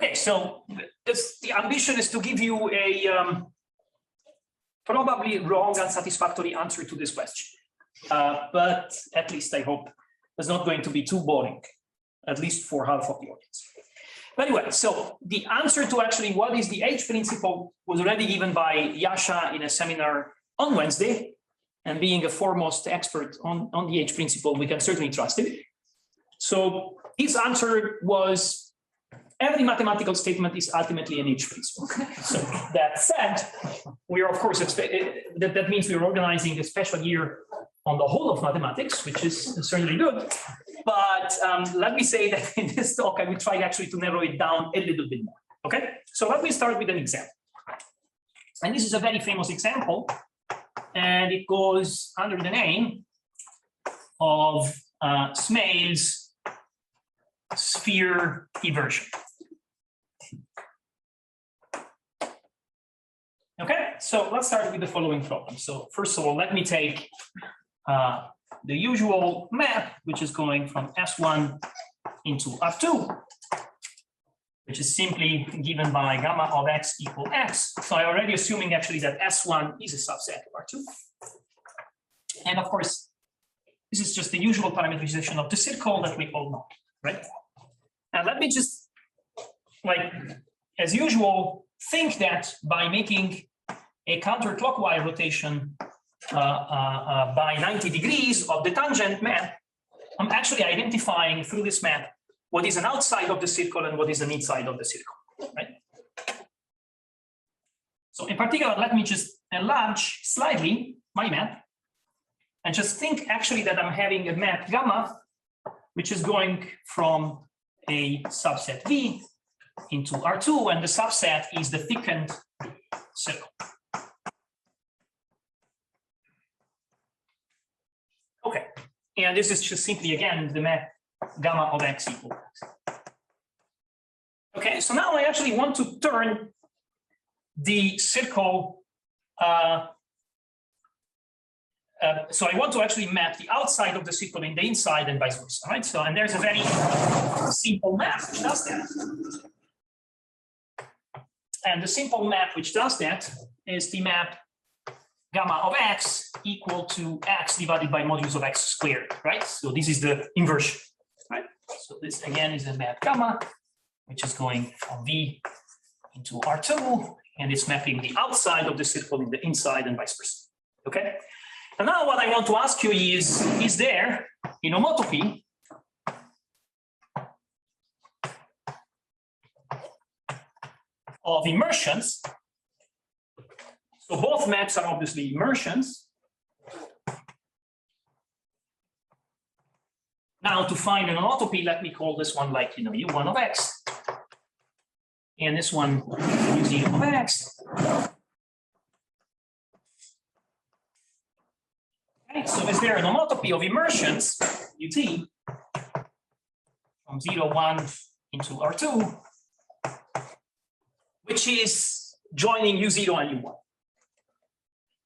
Okay, so the ambition is to give you a probably wrong, unsatisfactory answer to this question. But at least I hope it's not going to be too boring, at least for half of the audience. But anyway, so the answer to actually what is the H principle was already given by Yasha in a seminar on Wednesday. And being a foremost expert on the H principle, we can certainly trust him. So his answer was, every mathematical statement is ultimately an H principle. So that said, we are, of course, that means we're organizing a special year on the whole of mathematics, which is certainly good. But let me say that in this talk, I will try actually to narrow it down a little bit more. Okay, so let me start with an example. And this is a very famous example, and it goes under the name of Smale's sphere eversion. Okay, so let's start with the following problem. So first of all, let me take the usual map, which is going from S1 into R2, which is simply given by gamma of x equal x. So I'm already assuming actually that S1 is a subset of R2. And of course, this is just the usual parameterization of the circle that we all know, right? And let me just, like, as usual, think that by making a counterclockwise rotation by 90 degrees of the tangent map, I'm actually identifying through this map what is an outside of the circle and what is an inside of the circle, right? So in particular, let me just enlarge slightly my map and just think actually that I'm having a map gamma, which is going from a subset V into R2, and the subset is the thickened circle. Okay, and this is just simply, again, the map gamma of x equal x. Okay, so now I actually want to turn the circle, so I want to actually map the outside of the circle in the inside and vice versa, right? So, and there's a very simple map which does that. And the simple map which does that is the map gamma of x equal to x divided by modulus of x squared, right? So this is the inversion, right? So this again is a map gamma, which is going from V into R2, and it's mapping the outside of the circle in the inside and vice versa, okay? And now what I want to ask you is there in homotopy of immersions? So both maps are obviously immersions. Now to find an homotopy, let me call this one like, U1 of x. And this one U0 of x. Okay, so is there an homotopy of immersions, UT, from 0, 1 into R2, which is joining U0 and U1?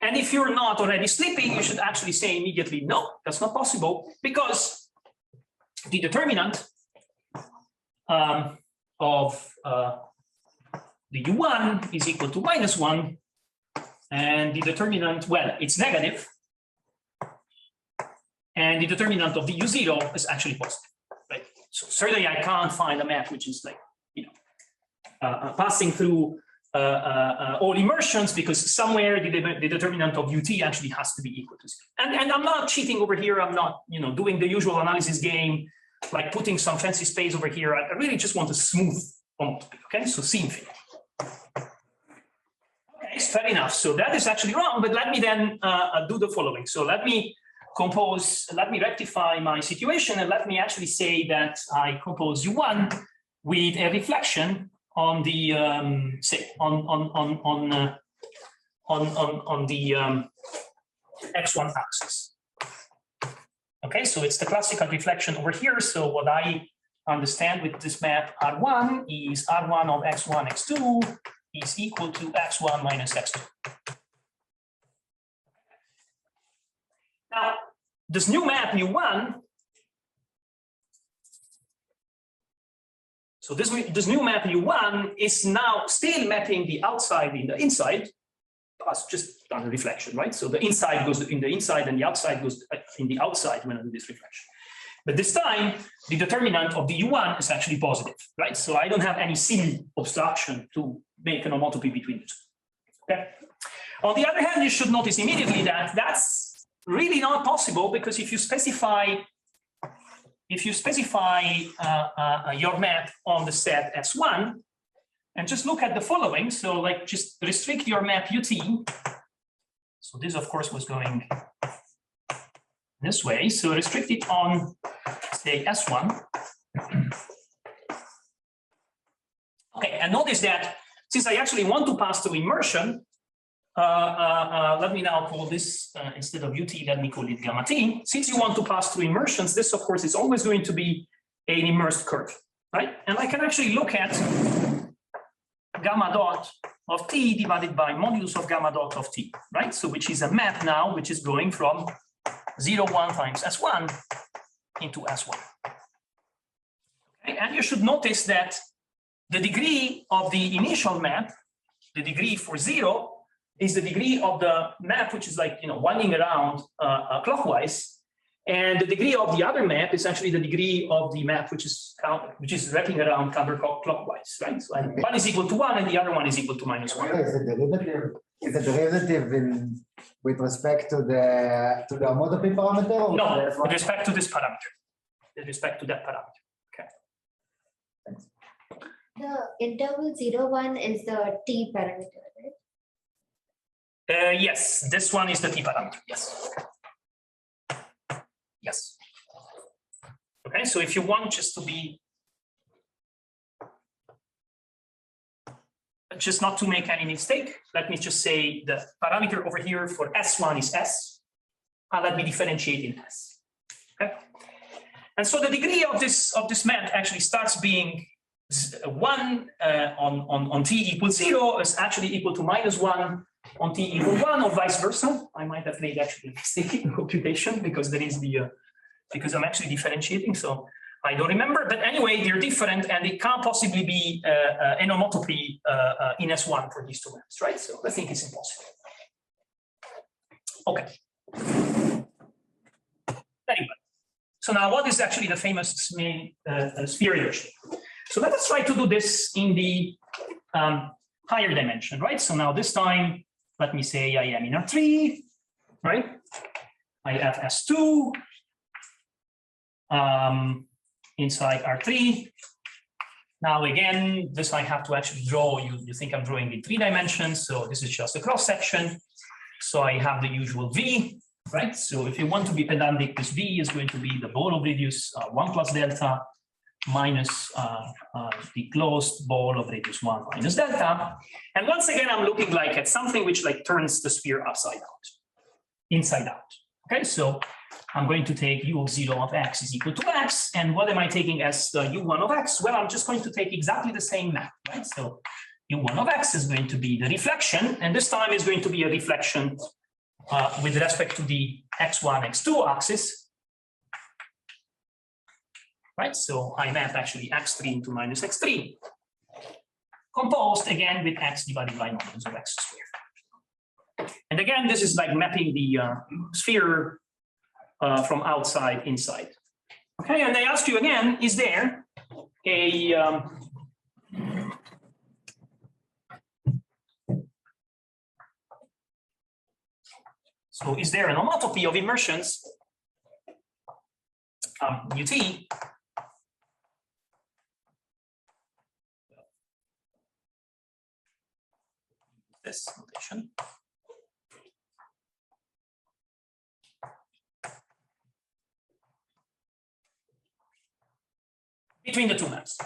And if you're not already sleeping, you should actually say immediately, no, that's not possible, because the determinant of the U1 is equal to -1, and the determinant, well, it's negative, and the determinant of the U0 is actually positive, right? So certainly I can't find a map which is like, passing through all immersions, because somewhere the determinant of UT actually has to be equal to 0. And I'm not cheating over here. I'm not, doing the usual analysis game, like putting some fancy space over here. I really just want a smooth homotopy, okay? So C infinity. Okay, fair enough. So that is actually wrong, but let me then do the following. So let me rectify my situation, and let me actually say that I compose U1 with a reflection on the say on the x1 axis. Okay, so it's the classical reflection over here. So what I understand with this map R1 is R1 of x1 x2 is equal to x1 minus x2. Now this new map U1, So this new map U1 is now still mapping the outside in the inside, plus just done a reflection, right? So the inside goes in the inside and the outside goes in the outside when I do this reflection. But this time, the determinant of the U1 is actually positive, right? So I don't have any silly obstruction to make an homotopy between the two, okay? On the other hand, you should notice immediately that that's really not possible, because if you specify your map on the set S1, and just look at the following, so like just restrict your map UT. So this, of course, was going this way. So restrict it on, say, S1. Okay, and notice that since I actually want to pass through immersion, let me now call this, instead of UT, let me call it gamma T. Since you want to pass through immersions, this, of course, is always going to be an immersed curve, right? And I can actually look at gamma dot of T divided by modulus of gamma dot of T, right? So which is a map now, which is going from 0, 1 times S1 into S1. Okay? And you should notice that the degree of the initial map, the degree for 0, is the degree of the map which is like, winding around clockwise, and the degree of the other map is actually the degree of the map which is wrapping around counterclockwise, right? So one is equal to 1 and the other one is equal to -1. Is the derivative with respect to the homotopy parameter? Or no, with respect to this parameter. With respect to that parameter. Okay. Thanks. The interval 0, 1 is the T parameter, right? Yes, this one is the T parameter. Yes. Yes. Okay, so if you want just to be, just not to make any mistake, let me just say the parameter over here for S1 is S, and let me differentiate in S. Okay, and so the degree of this map actually starts being 1 on T equals 0 is actually equal to -1 on T equal 1, or vice versa. I might have made actually a mistake in computation, because there is the because I'm actually differentiating, so I don't remember. But anyway, they're different, and it can't possibly be an homotopy in S1 for these two maps, right? So I think it's impossible. Okay. Anyway, so now what is actually the famous sphere shape? So let us try to do this in the higher dimension, right? So now this time, let me say I am in R3, right? I have S2 inside R3. Now again, this I have to actually draw. You think I'm drawing in 3 dimensions, so this is just a cross section. So I have the usual V, right? So if you want to be pedantic, this V is going to be the ball of radius 1 plus delta minus the closed ball of radius 1 minus delta. And once again, I'm looking like at something which like turns the sphere upside out, inside out. Okay, so I'm going to take U of 0 of x is equal to x. And what am I taking as the U1 of x? Well, I'm just going to take exactly the same map, right? So U1 of x is going to be the reflection, and this time is going to be a reflection with respect to the x1, x2 axis. Right, so I map actually x3 into minus x3, composed again with x divided by modulus of x squared. And again, this is like mapping the sphere from outside inside. Okay, and I ask you again, is there a so is there an homotopy of immersions UT this notation between the two maps?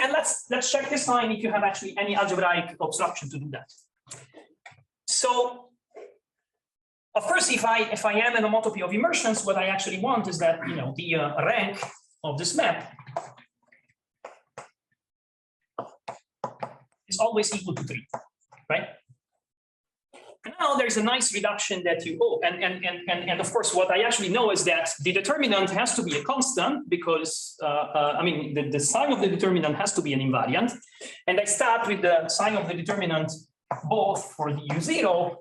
And let's check this time if you have actually any algebraic obstruction to do that. So, of course, if I am an homotopy of immersions, what I actually want is that the rank of this map is always equal to 3, right? And now there's a nice reduction that you, and of course, what I actually know is that the determinant has to be a constant because, I mean, the sign of the determinant has to be an invariant. And I start with the sign of the determinant both for the U0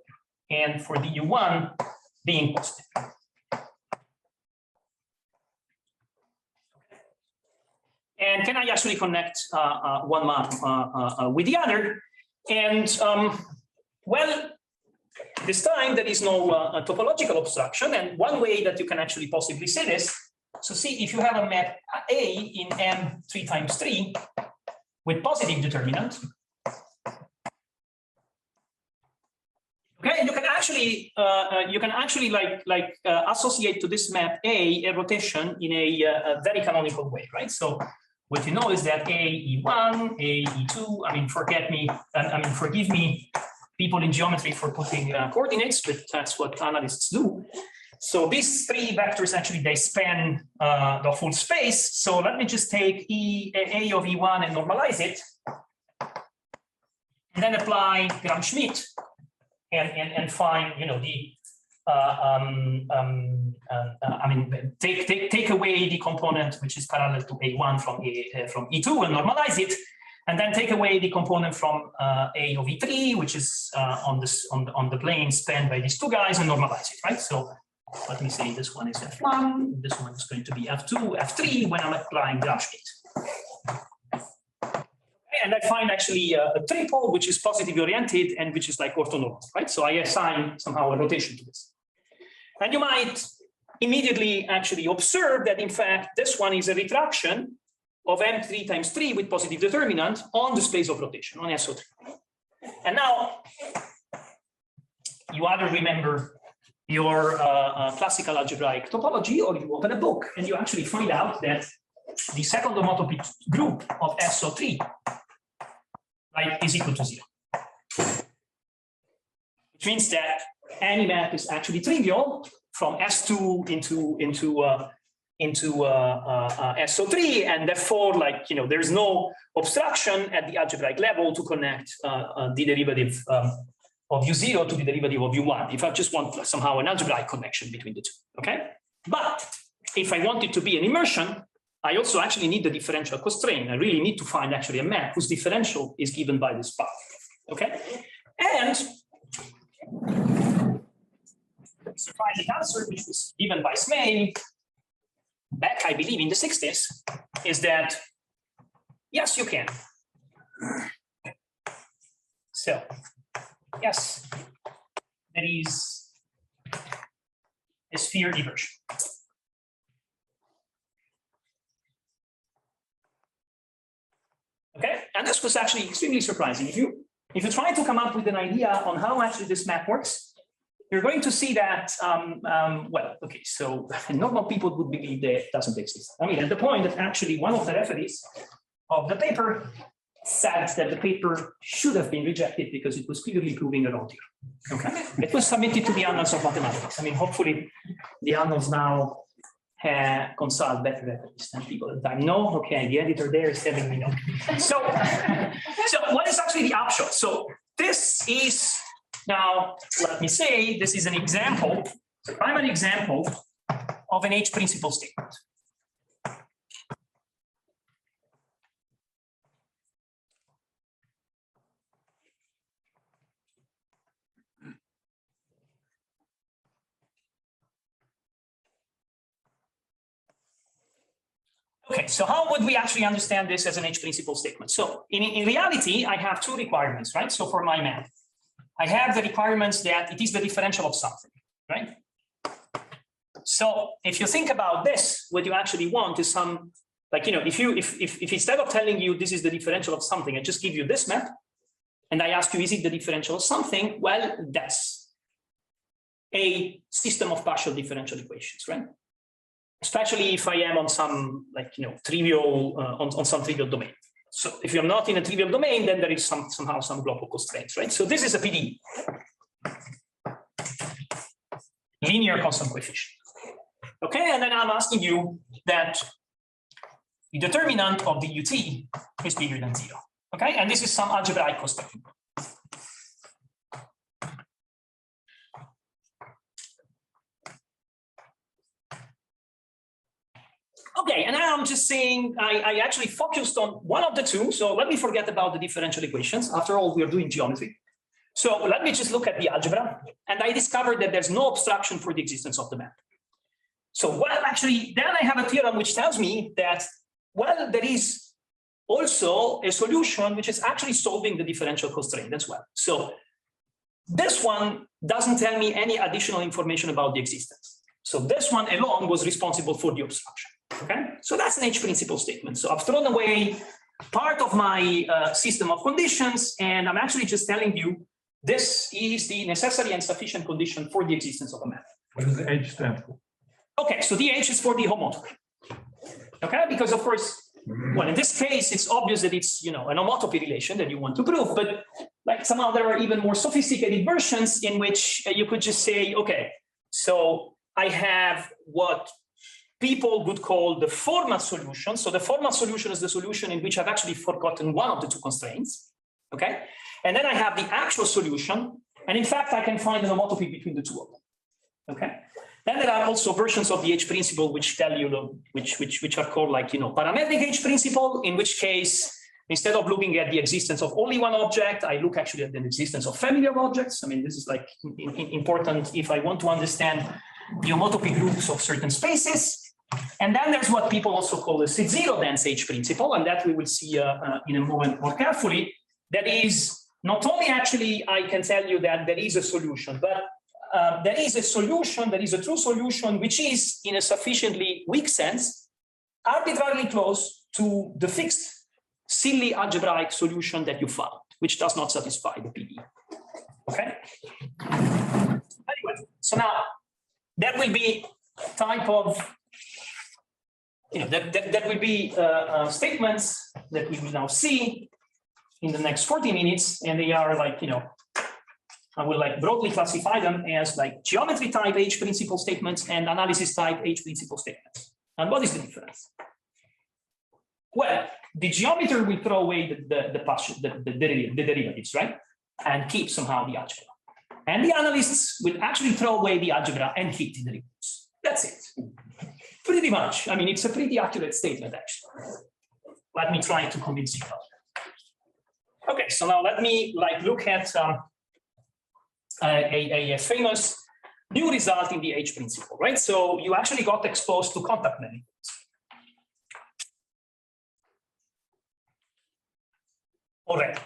and for the U1 being positive. And can I actually connect one map with the other? And well, this time there is no topological obstruction. And one way that you can actually possibly say this, so see if you have a map A in M 3 times 3 with positive determinant. Okay, you can actually associate to this map a rotation in a very canonical way, right? So what you know is that AE1, AE2. I mean, forgive me, people in geometry for putting coordinates, but that's what analysts do. So these 3 vectors actually they span the full space. So let me just take A of E1 and normalize it, and then apply Gram-Schmidt. And find, you know, the I mean, take away the component which is parallel to A1 from E2 and normalize it, and then take away the component from A of E3, which is on the plane spanned by these 2 guys, and normalize it, right? So let me say this one is F1, this one is going to be F2, F3 when I'm applying Gram-Schmidt. And I find actually a triple, which is positively oriented and which is like orthonormal, right? So I assign somehow a rotation to this. And you might immediately actually observe that, in fact, this one is a retraction of M3 times 3 with positive determinant on the space of rotation, on SO3. And now, you either remember your classical algebraic topology, or you open a book and you actually find out that the second homotopy group of SO3 is equal to 0. Which means that any map is actually trivial from S2 into SO3, and therefore, like, you know, there's no obstruction at the algebraic level to connect the derivative of U0 to the derivative of U1. If I just want somehow an algebraic connection between the 2, okay? But if I want it to be an immersion, I also actually need the differential constraint. I really need to find actually a map whose differential is given by this path, okay? And the surprising answer, which was given by Smale back, I believe, in the 60s, is that yes, you can. So yes, there is a sphere inversion. Okay, and this was actually extremely surprising. If you try to come up with an idea on how actually this map works, you're going to see that, well, okay, so normal people would believe that it doesn't exist. I mean, at the point that actually one of the referees of the paper said that the paper should have been rejected because it was clearly proving a wrong theorem. Okay, it was submitted to the Annals of Mathematics. I mean, hopefully the Annals now consult better referees than people at the time. No, okay, the editor there is telling me no. So what is actually the upshot? So this is, now let me say, this is an example, a primary example of an H principle statement. Okay, so how would we actually understand this as an H principle statement? So in reality, I have 2 requirements, right? So for my map, I have the requirements that it is the differential of something, right? So if you think about this, what you actually want is some, like, you know, if instead of telling you this is the differential of something, I just give you this map, and I ask you, is it the differential of something? Well, that's a system of partial differential equations, right? Especially if I am on some, like, you know, trivial, on some trivial domain. So if you're not in a trivial domain, then there is somehow some global constraints, right? So this is a PD, linear constant coefficient. Okay, and then I'm asking you that the determinant of the UT is bigger than 0. Okay, and this is some algebraic constraint. Okay, and now I'm just saying I actually focused on one of the two. So let me forget about the differential equations. After all, we are doing geometry. So let me just look at the algebra. And I discovered that there's no abstraction for the existence of the map. So, well, actually, then I have a theorem which tells me that, well, there is also a solution which is actually solving the differential constraint as well. So this one doesn't tell me any additional information about the existence. So this one alone was responsible for the obstruction. Okay, so that's an H principle statement. So I've thrown away part of my system of conditions, and I'm actually just telling you this is the necessary and sufficient condition for the existence of a map. What does the H stand for? Okay, so the H is for the homotopy. Okay, because of course, well, in this case, it's obvious that it's, you know, an homotopy relation that you want to prove, but like somehow there are even more sophisticated versions in which you could just say, okay, so I have what people would call the formal solution. So the formal solution is the solution in which I've actually forgotten one of the two constraints. Okay, and then I have the actual solution, and in fact, I can find an homotopy between the two of them. Okay. Then there are also versions of the H principle which tell you which are called, like, you know, Paramedic H principle, in which case, instead of looking at the existence of only one object, I look actually at the existence of family of objects. I mean, this is like important if I want to understand the homotopy groups of certain spaces. And then there's what people also call the zero dense H principle, and that we will see in a moment more carefully. That is not only actually I can tell you that there is a solution, but there is a solution, there is a true solution, which is, in a sufficiently weak sense, arbitrarily close to the fixed, silly algebraic solution that you found, which does not satisfy the PDE. Okay? Anyway, so now that will be type of, you know, that will be statements that we will now see in the next 40 minutes, and they are like, you know, I will like broadly classify them as like geometry type H principle statements and analysis type H principle statements. And what is the difference? Well, the geometer will throw away the derivatives, right? And keep somehow the algebra. And the analysts will actually throw away the algebra and keep the derivatives. That's it. Pretty much. I mean, it's a pretty accurate statement, actually. Let me try to convince you about that. Okay, so now let me like look at a famous new result in the H principle, right? So you actually got exposed to contact manifolds. Already.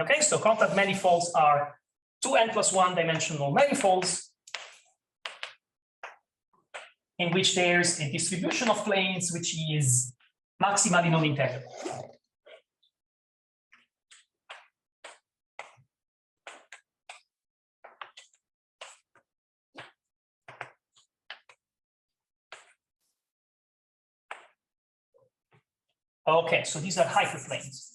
Okay, so contact manifolds are 2n+1 dimensional manifolds in which there's a distribution of planes which is maximally non-integrable. Okay, so these are hyperplanes.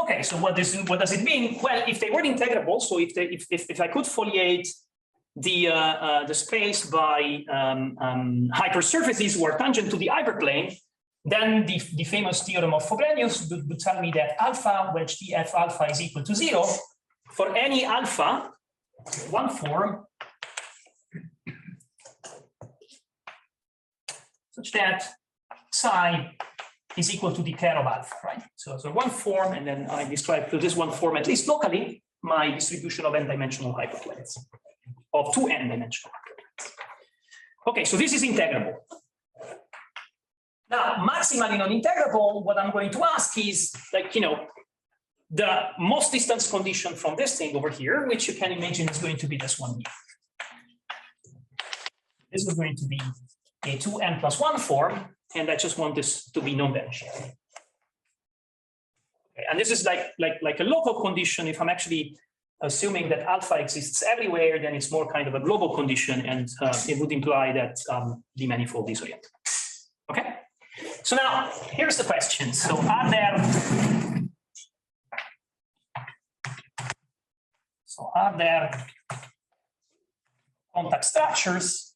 Okay, so what does it mean? Well, if they were integrable, so if I could foliate the space by hypersurfaces who are tangent to the hyperplane, then the famous theorem of Frobenius would tell me that alpha, wedge df alpha is equal to 0 for any alpha, one form, such that psi is equal to the pair of alpha, right? So one form, and then I describe to this one form, at least locally, my distribution of n-dimensional hyperplanes, of two n-dimensional hyperplanes. Okay, so this is integrable. Now, maximally non-integrable, what I'm going to ask is, like, you know, the most distance condition from this thing over here, which you can imagine is going to be this one here. This is going to be a 2n+1 form, and I just want this to be non-dimensional. Okay, and this is like a local condition. If I'm actually assuming that alpha exists everywhere, then it's more kind of a global condition, and it would imply that the manifold is oriented. Okay, so now here's the question. So are there contact structures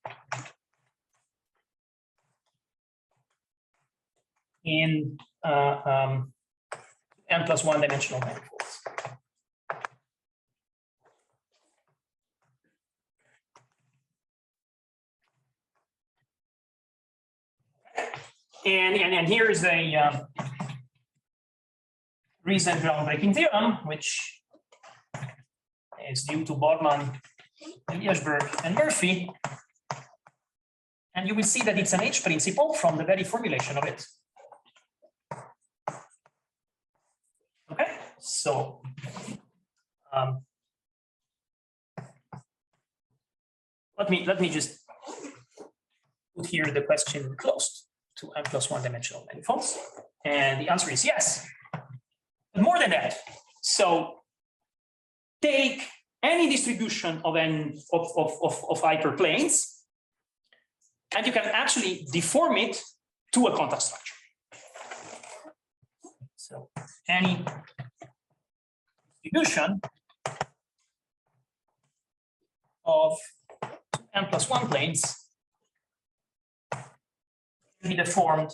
in n+1 dimensional manifolds. And here is a recent groundbreaking theorem, which is due to Bormann, Liesberg, and Murphy. And you will see that it's an H principle from the very formulation of it. Okay, so let me just put here the question closed to n+1 dimensional manifolds, and the answer is yes. But more than that, so take any distribution of hyperplanes, and you can actually deform it to a contact structure. So any distribution of n+1 planes can be deformed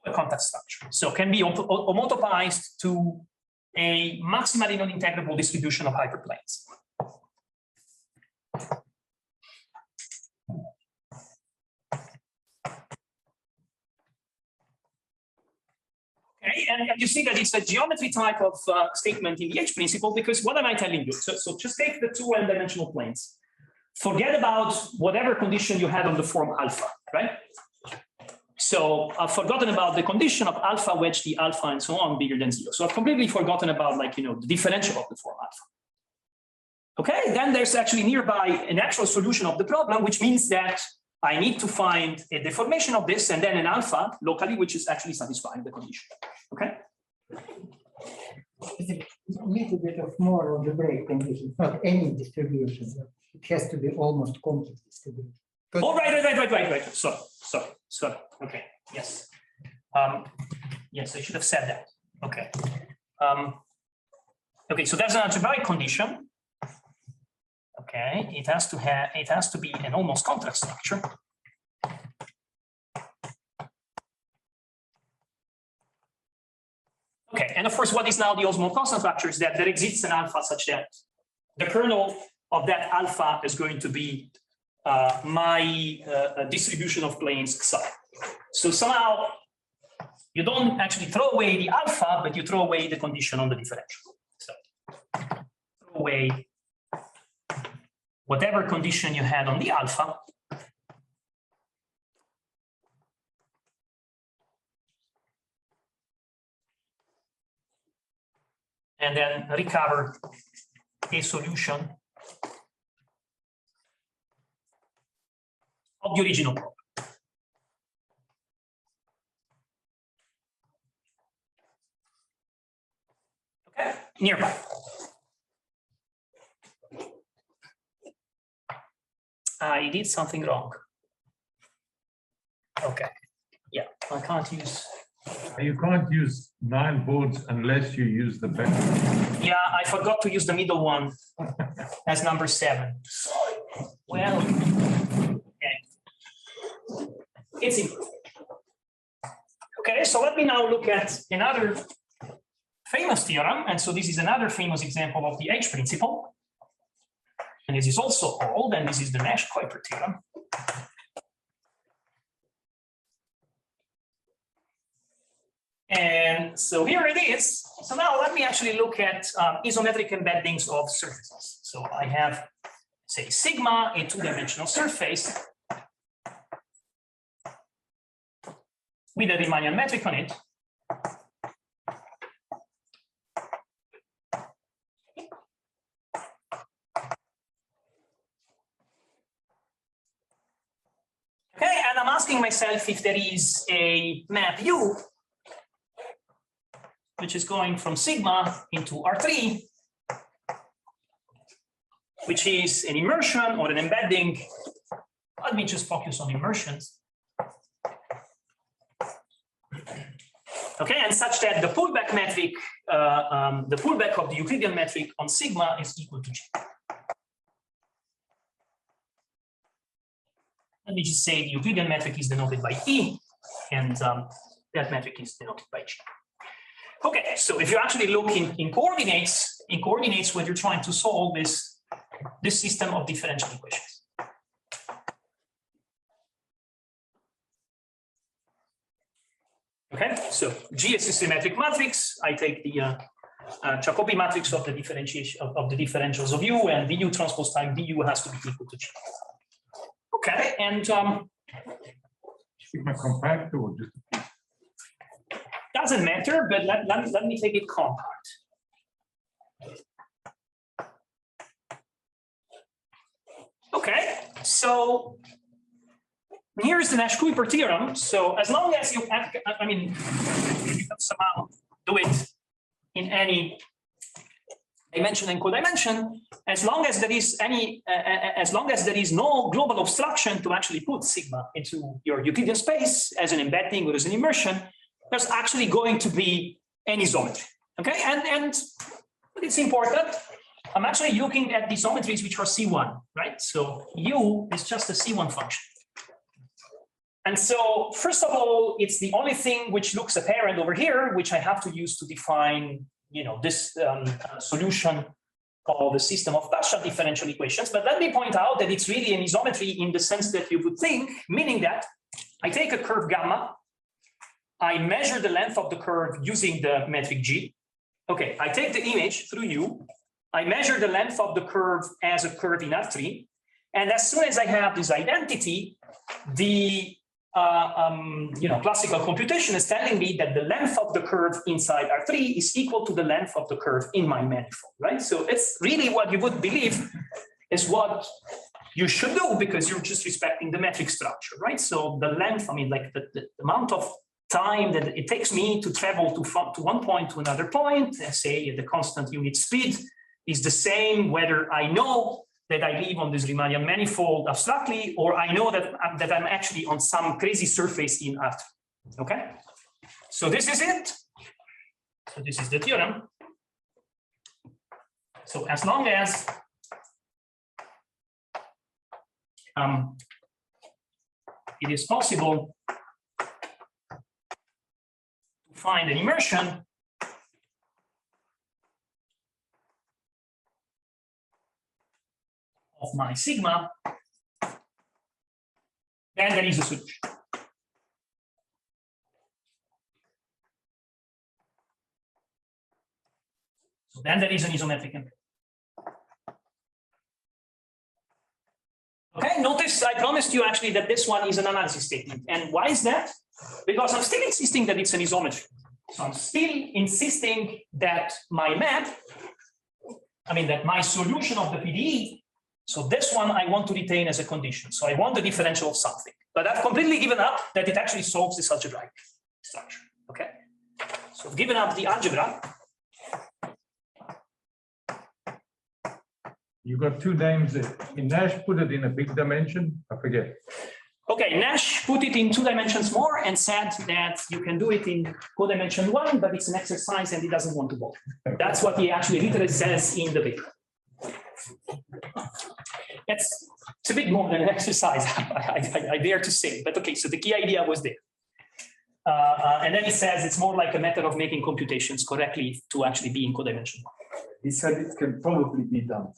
to a contact structure. So can be homotopized to a maximally non-integrable distribution of hyperplanes. Okay, and you see that it's a geometry type of statement in the H principle, because what am I telling you? So just take the two n-dimensional planes. Forget about whatever condition you had on the form alpha, right? So I've forgotten about the condition of alpha, wedge the alpha, and so on bigger than 0. So I've completely forgotten about, like, the differential of the form alpha. Okay, then there's actually nearby an actual solution of the problem, which means that I need to find a deformation of this and then an alpha locally, which is actually satisfying the condition. Okay. It's a little bit of more of the break condition, not any distribution. It has to be almost complete distribution. Oh, right. Sorry. Okay. Yes. Yes, I should have said that. Okay. Okay. So that's an algebraic condition. Okay. It has to be an almost contract structure. Okay. And of course, what is now the almost constant structure is that there exists an alpha such that the kernel of that alpha is going to be my distribution of planes psi. So somehow you don't actually throw away the alpha, but you throw away the condition on the differential. So throw away whatever condition you had on the alpha. And then recover a solution of the original problem. Okay, nearby. I did something wrong. Okay, yeah, I can't use. You can't use 9 boards unless you use the back. Yeah, I forgot to use the middle one as number 7. Well, okay. It's improved. Okay, so let me now look at another famous theorem. And so this is another famous example of the H principle. And this is also old, and this is the Nash Coefficient theorem. And so here it is. So now let me actually look at isometric embeddings of surfaces. So I have, say, sigma, a 2-dimensional surface with a Riemannian metric on it. Okay, and I'm asking myself if there is a map U which is going from sigma into R3, which is an immersion or an embedding. Let me just focus on immersions. Okay, and such that the pullback metric, the pullback of the Euclidean metric on sigma is equal to G. let me just say the Euclidean metric is denoted by E, and that metric is denoted by G. Okay, so if you actually look in coordinates when you're trying to solve this system of differential equations. Okay, so G is a symmetric matrix. I take the Jacobi matrix of the differentiation of the differentials of U, and du transpose time du has to be equal to G. Okay, and Sigma compact or just doesn't matter, but let me take it compact. Okay, so here's the Nash Coefficient theorem. So as long as you, I mean, you can somehow do it in any dimension and codimension, as long as there is no global obstruction to actually put sigma into your Euclidean space as an embedding or as an immersion, there's actually going to be an isometry. Okay, and it's important. I'm actually looking at the isometries which are C1, right? So U is just a C1 function. And so, first of all, it's the only thing which looks apparent over here, which I have to use to define, you know, this solution of the system of partial differential equations. But let me point out that it's really an isometry in the sense that you would think, meaning that I take a curve gamma, I measure the length of the curve using the metric G. Okay, I take the image through U, I measure the length of the curve as a curve in R3, and as soon as I have this identity, the classical computation is telling me that the length of the curve inside R3 is equal to the length of the curve in my manifold, right? So it's really what you would believe is what you should do, because you're just respecting the metric structure, right? So the length, I mean, like the amount of time that it takes me to travel to one point to another point, say at the constant unit speed, is the same whether I know that I live on this Riemannian manifold abstractly, or I know that I'm actually on some crazy surface in R3. Okay, so this is it. So this is the theorem. So as long as it is possible to find an immersion of my sigma, then there is a solution. So then there is an isometric embedding. Okay, notice I promised you actually that this one is an analysis statement. And why is that? Because I'm still insisting that it's an isometry. So I'm still insisting that my map, I mean that my solution of the PDE, so this one I want to retain as a condition. So I want the differential of something, but I've completely given up that it actually solves this algebraic structure. Okay, so I've given up the algebra. You got two names. In Nash put it in a big dimension. I forget. Okay, Nash put it in 2 dimensions more and said that you can do it in codimension 1, but it's an exercise and he doesn't want to bother. That's what he actually literally says in the paper. It's a bit more than an exercise, I dare to say, but okay, so the key idea was there. And then he says it's more like a method of making computations correctly to actually be in codimension 1. He said it can probably be done.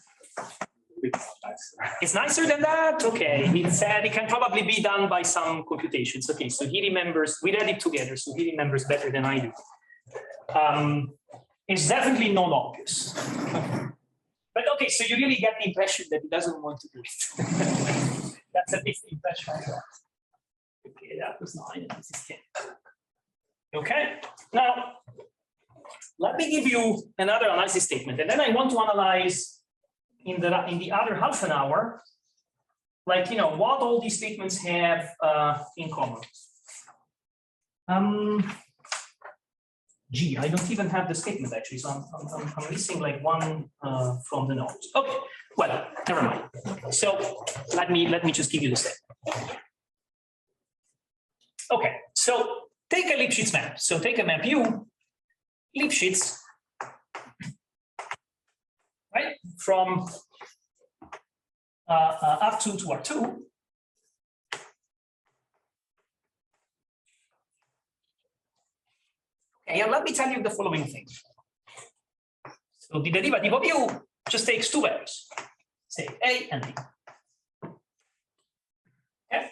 It's nicer. It's nicer than that? Okay, he said it can probably be done by some computations. Okay, so he remembers, we read it together, so he remembers better than I do. It's definitely non-obvious. But okay, so you really get the impression that he doesn't want to do it. That's at least the impression I got. Okay, that was 9 and this is 10. Okay, now let me give you another analysis statement, and then I want to analyze in the other half an hour, like, you know, what all these statements have in common. Gee, I don't even have the statement actually, so I'm missing like one from the notes. Okay, well, never mind. So let me just give you the statement. Okay, so take a Lipschitz map. So take a map U, Lipschitz, right, from R2 to R2. And let me tell you the following thing. So the derivative of u just takes two values, say a and b. Okay.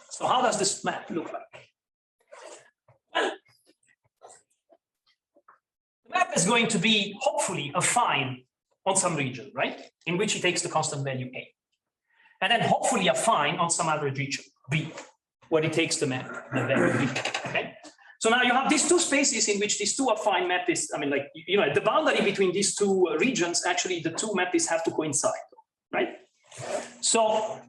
So how does this map look like? Well, the map is going to be hopefully affine on some region, right? In which it takes the constant value a. And then hopefully affine on some other region, b, where it takes the value b. Okay. So now you have these two spaces in which these two affine mappies, I mean, like, you know, at the boundary between these two regions, actually the two mappies have to coincide, right? So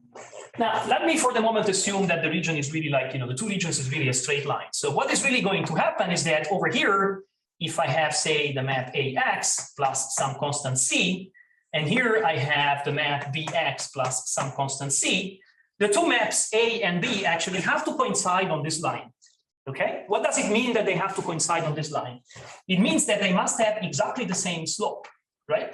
now let me for the moment assume that the region is really like, you know, the two regions is really a straight line. So what is really going to happen is that over here, if I have, say, the map AX plus some constant C, and here I have the map BX plus some constant C, the two maps A and B actually have to coincide on this line. Okay, what does it mean that they have to coincide on this line? It means that they must have exactly the same slope, right?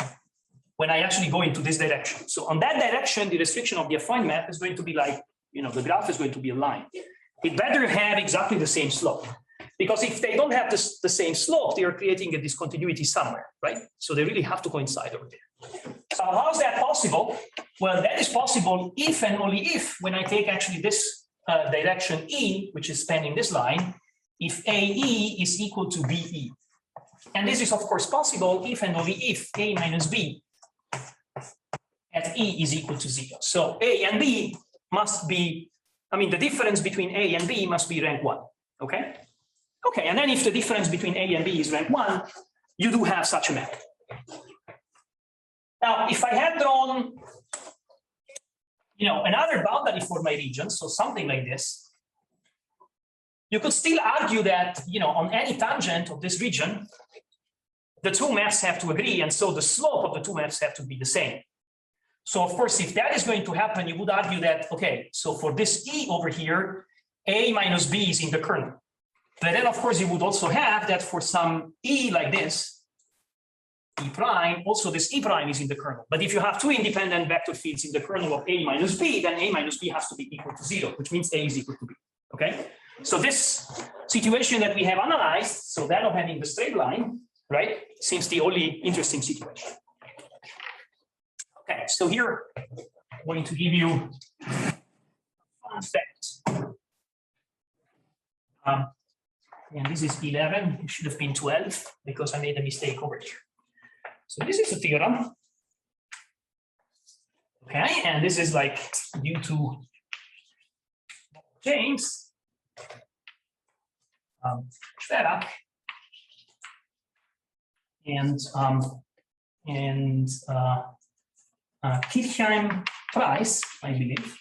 When I actually go into this direction. So on that direction, the restriction of the affine map is going to be like, you know, the graph is going to be a line. It better have exactly the same slope. Because if they don't have the same slope, they are creating a discontinuity somewhere, right? So they really have to coincide over there. So how is that possible? Well, that is possible if and only if, when I take actually this direction E, which is spanning this line, if AE is equal to BE. And this is of course possible if and only if A minus B at E is equal to 0. So A and B must be, I mean, the difference between A and B must be rank 1, okay? Okay, and then if the difference between A and B is rank 1, you do have such a map. Now, if I had drawn, you know, another boundary for my region, so something like this, you could still argue that, you know, on any tangent of this region, the two maps have to agree, and so the slope of the two maps have to be the same. So of course, if that is going to happen, you would argue that, okay, so for this E over here, A minus B is in the kernel. But then of course, you would also have that for some E like this, E prime, also this E prime is in the kernel. But if you have two independent vector fields in the kernel of A minus B, then A minus B has to be equal to 0, which means A is equal to B, okay? So this situation that we have analyzed, so that of having the straight line, right, seems the only interesting situation. Okay, so here I'm going to give you a fun fact. And this is 11, it should have been 12 because I made a mistake over here. So this is a theorem. Okay, and this is like due to James, Schwerak, and Kirchheim Price, I believe.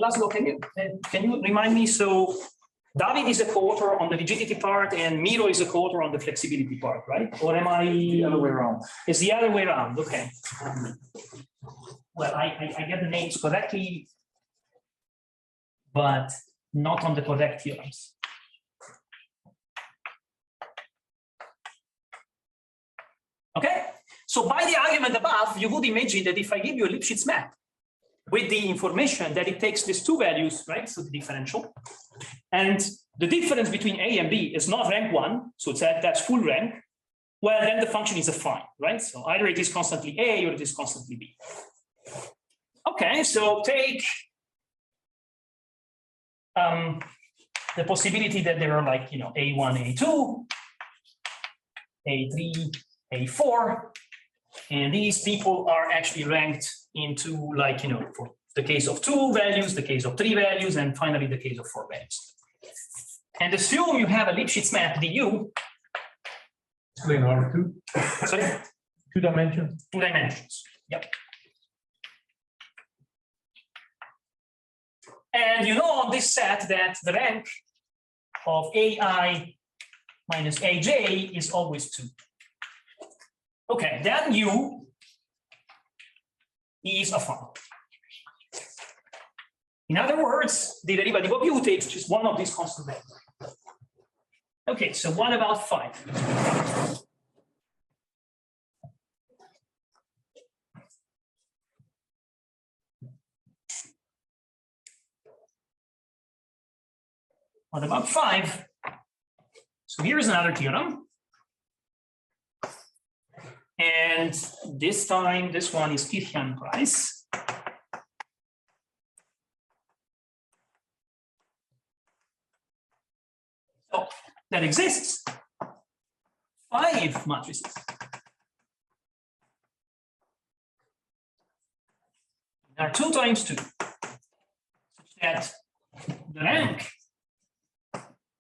Laszlo, can you remind me? So David is a co-author on the rigidity part, and Miro is a co-author on the flexibility part, right? Or am I The other way around. It's the other way around. Okay. Well, I get the names correctly, but not on the correct theorems. Okay. So by the argument above, you would imagine that if I give you a Lipschitz map with the information that it takes these two values, right? So the differential, and the difference between A and B is not rank 1, so it's that's full rank. Well, then the function is affine, right? So either it is constantly A or it is constantly B. Okay, so take the possibility that there are like, you know, A1, A2, A3, A4, and these people are actually ranked into, like, you know, for the case of 2 values, the case of 3 values, and finally the case of 4 values. And assume you have a Lipschitz map du. Explain R2. Sorry? 2 dimensions. 2 dimensions. Yep. And you know on this set that the rank of AI minus AJ is always 2. Okay, then U is affine. In other words, the derivative of U takes just one of these constant values. Okay, so what about 5? What about 5? So here's another theorem. And this time, this one is Kirchhoff price. So that exists 5 matrices. There are 2 times 2, such that the rank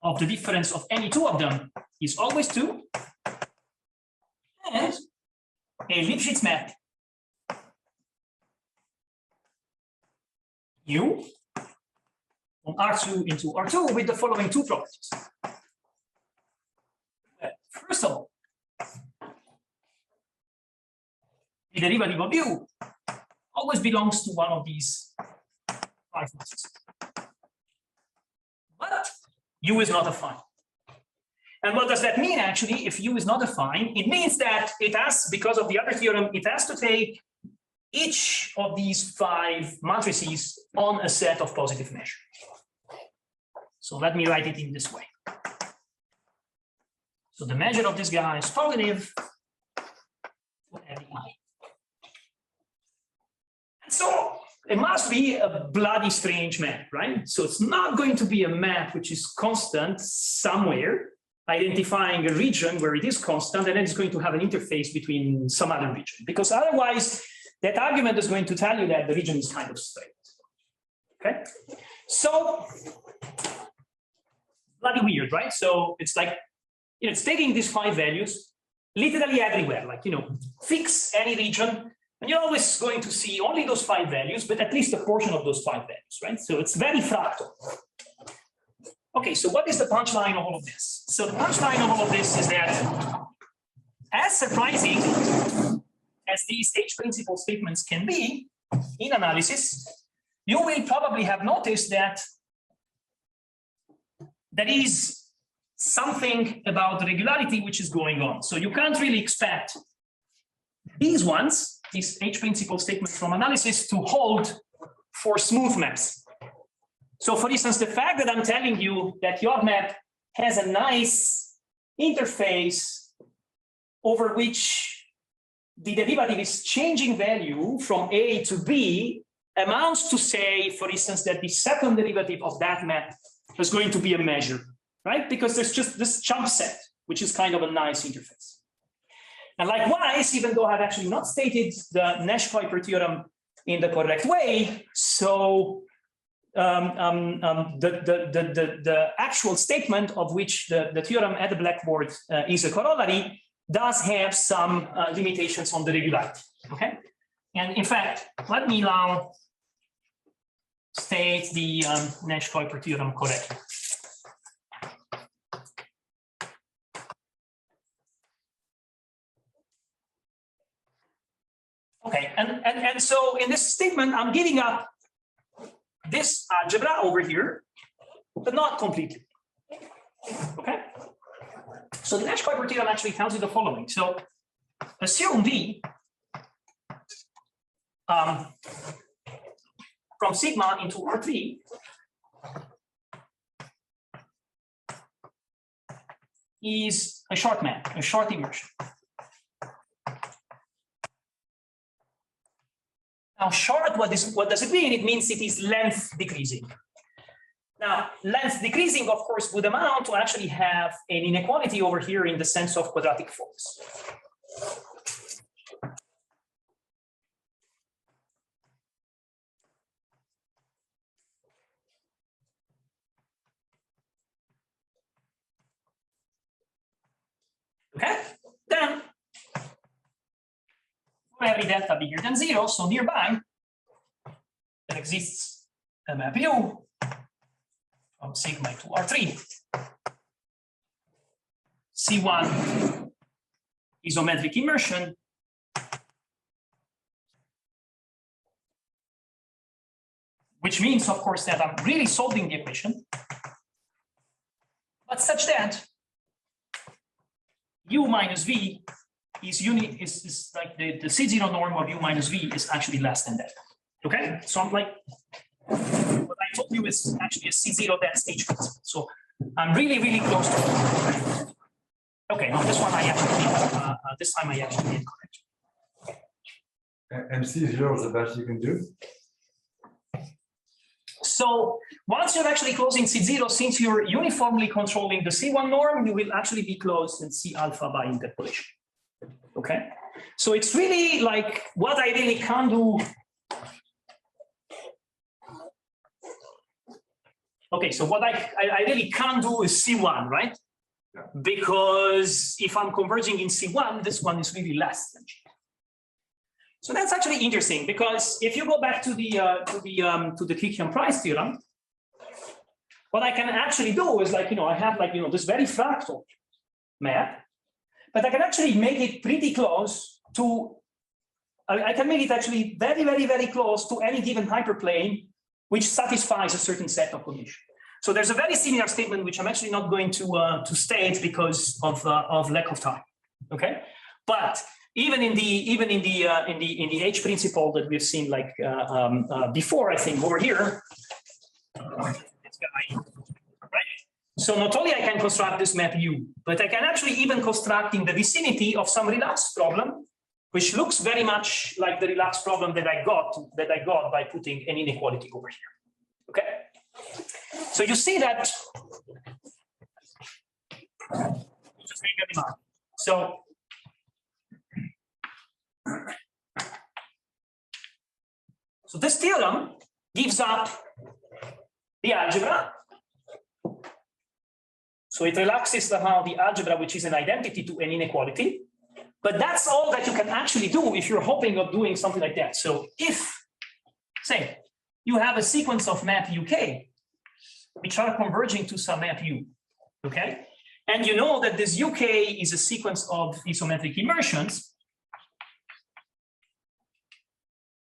of the difference of any 2 of them is always 2, and a Lipschitz map U on R2 into R2 with the following 2 properties. First of all, the derivative of U always belongs to one of these 5 matrices. But U is not affine. And what does that mean actually? If U is not affine, it means that it has, because of the other theorem, it has to take each of these 5 matrices on a set of positive measures. So let me write it in this way. So the measure of this guy is positive for every I. And so it must be a bloody strange map, right? So it's not going to be a map which is constant somewhere, identifying a region where it is constant, and then it's going to have an interface between some other region, because otherwise that argument is going to tell you that the region is kind of straight. Okay, so bloody weird, right? So it's like, it's taking these 5 values literally everywhere, like, fix any region, and you're always going to see only those 5 values, but at least a portion of those 5 values, right? So it's very fractal. Okay, so what is the punchline of all of this? So the punchline of all of this is that, as surprising as these H principle statements can be in analysis, you will probably have noticed that there is something about the regularity which is going on. So you can't really expect these ones, these H principle statements from analysis, to hold for smooth maps. So for instance, the fact that I'm telling you that your map has a nice interface over which the derivative is changing value from A to B amounts to say, for instance, that the second derivative of that map is going to be a measure, right? Because there's just this jump set, which is kind of a nice interface. And likewise, even though I've actually not stated the Nash Kuiper theorem in the correct way, so the actual statement of which the theorem at the blackboard is a corollary does have some limitations on the regularity. Okay, and in fact, let me now state the Nash Kuiper theorem correctly. Okay, and so in this statement, I'm giving up this algebra over here, but not completely. Okay, so the Nash Kuiper theorem actually tells you the following. So assume V from sigma into R3 is a short map, a short immersion. Now, short, what does it mean? It means it is length decreasing. Now, length decreasing, of course, would amount to actually have an inequality over here in the sense of quadratic force. Okay, then for every delta bigger than 0, so nearby, there exists a map U from sigma to R3. C1 isometric immersion which means, of course, that I'm really solving the equation, but such that U minus V is like the C0 norm of U minus V is actually less than that. Okay, so I'm like, what I told you is actually a C0 that's H principle. So I'm really, really close to it. Okay, no, this one I actually, this time I actually did correct. MC0 is the best you can do. So once you're actually closing C0, since you're uniformly controlling the C1 norm, you will actually be closed in C alpha by interpolation. Okay, so it's really like what I really can do. Okay, so what I really can't do is C1, right? Yeah. Because if I'm converging in C1, this one is really less than G. So that's actually interesting, because if you go back to the Colloquium price theorem, what I can actually do is, like, I have, like, this very fractal map, but I can actually make it pretty close to, I can make it actually very, very, very close to any given hyperplane which satisfies a certain set of conditions. So there's a very similar statement which I'm actually not going to state because of lack of time. Okay, but even in the H principle that we've seen, like before, I think over here, this guy, right? So not only I can construct this map U, but I can actually even construct in the vicinity of some relaxed problem, which looks very much like the relaxed problem that I got by putting an inequality over here. Okay, so you see that. Just make that in mind. So this theorem gives up the algebra. So it relaxes somehow the algebra, which is an identity to an inequality. But that's all that you can actually do if you're hoping of doing something like that. So if, say, you have a sequence of map UK, which are converging to some map U, okay? And you know that this UK is a sequence of isometric immersions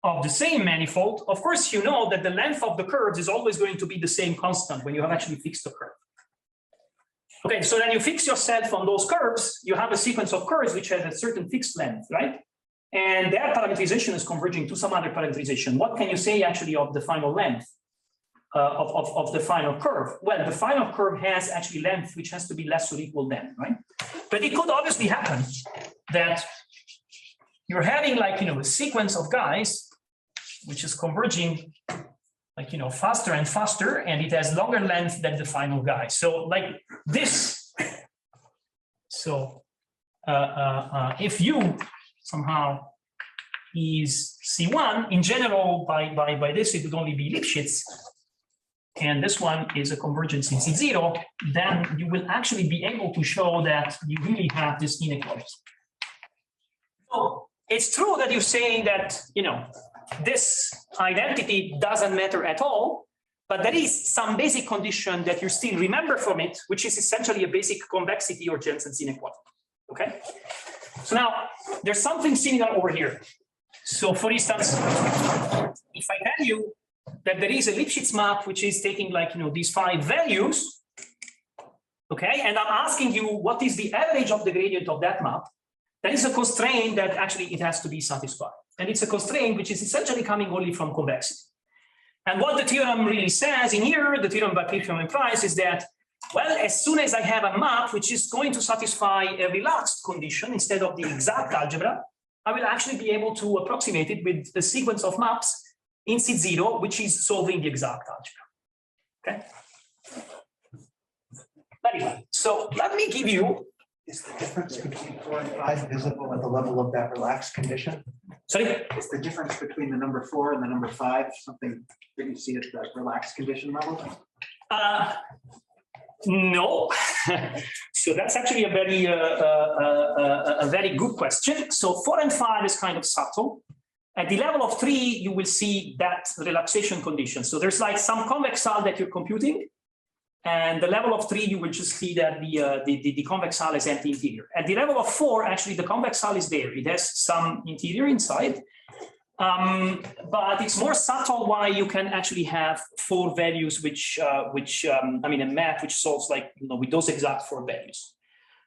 of the same manifold. Of course, you know that the length of the curves is always going to be the same constant when you have actually fixed the curve. Okay, so then you fix yourself on those curves, you have a sequence of curves which has a certain fixed length, right? And their parameterization is converging to some other parameterization. What can you say actually of the final length of the final curve? Well, the final curve has actually length which has to be less or equal than, right? But it could obviously happen that you're having, like, a sequence of guys which is converging, like, faster and faster, and it has longer length than the final guy. So like this. So if U somehow is C1, in general, by this, it would only be Lipschitz, and this one is a convergence in C0, then you will actually be able to show that you really have this inequality. So it's true that you're saying that, this identity doesn't matter at all, but there is some basic condition that you still remember from it, which is essentially a basic convexity or Jensen's inequality. Okay, so now there's something similar over here. So for instance, if I tell you that there is a Lipschitz map which is taking, like, these 5 values, okay, and I'm asking you what is the average of the gradient of that map, that is a constraint that actually it has to be satisfied. And it's a constraint which is essentially coming only from convexity. And what the theorem really says in here, the theorem by Colloquium and Price, is that, well, as soon as I have a map which is going to satisfy a relaxed condition instead of the exact algebra, I will actually be able to approximate it with a sequence of maps in C0, which is solving the exact algebra. Okay. Anyway, so let me give you. Is the difference between 4 and 5 visible at the level of that relaxed condition? Sorry? Is the difference between the number 4 and the number 5 something that you see at the relaxed condition level? No. So that's actually a very good question. So 4 and 5 is kind of subtle. At the level of 3, you will see that relaxation condition. So there's like some convex hull that you're computing. And the level of 3, you will just see that the convex hull is empty interior. At the level of 4, actually, the convex hull is there. It has some interior inside, but it's more subtle why you can actually have 4 values, I mean, a map which solves, like, with those exact 4 values.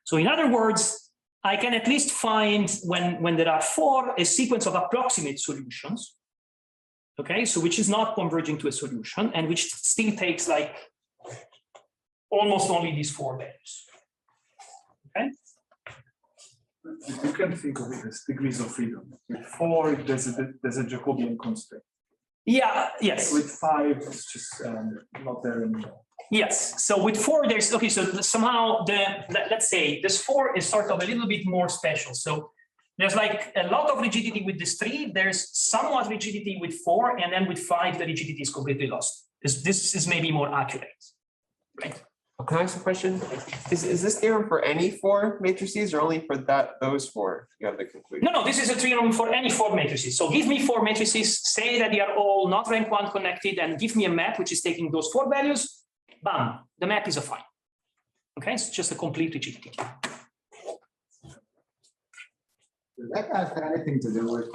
So in other words, I can at least find when there are 4, a sequence of approximate solutions. Okay, so which is not converging to a solution and which still takes like almost only these 4 values. Okay. You can think of it as degrees of freedom. With 4, there's a Jacobian constraint. Yeah, yes. With 5, it's just not there anymore. Yes. So with 4, there's okay. So somehow let's say this 4 is sort of a little bit more special. So there's like a lot of rigidity with this 3. There's somewhat rigidity with 4, and then with 5, the rigidity is completely lost. This is maybe more accurate, right? Can I ask a question? Is this theorem for any 4 matrices or only for those 4? You have the conclusion. No, this is a theorem for any 4 matrices. So give me 4 matrices, say that they are all not rank 1 connected, and give me a map which is taking those 4 values. Bam, the map is affine. Okay, it's just a complete rigidity. Does that have anything to do with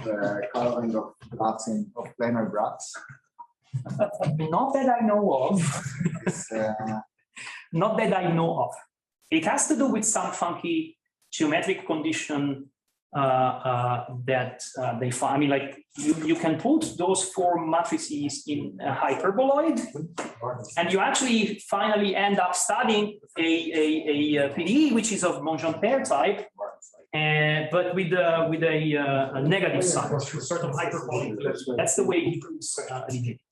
coloring of graphs of planar graphs? Not that I know of. It's, Not that I know of. It has to do with some funky geometric condition that they find. I mean, like you can put those 4 matrices in a hyperboloid, and you actually finally end up studying a PDE which is of Mongeon pair type, but with a negative sign, sort of hyperbolic. That's the way he proves rigidity.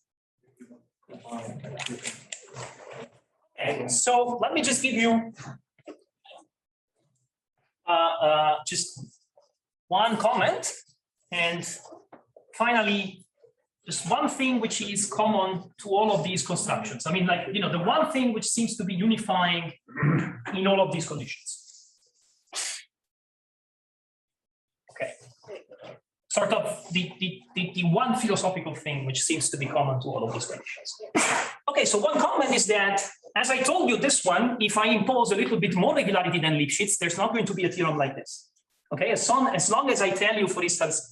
Okay, so let me just give you just one comment, and finally, just one thing which is common to all of these constructions. I mean, like, you know, the one thing which seems to be unifying in all of these conditions. Okay, sort of the one philosophical thing which seems to be common to all of these conditions. Okay, so one comment is that, as I told you, this one, if I impose a little bit more regularity than Lipschitz, there's not going to be a theorem like this. Okay, as long as I tell you, for instance,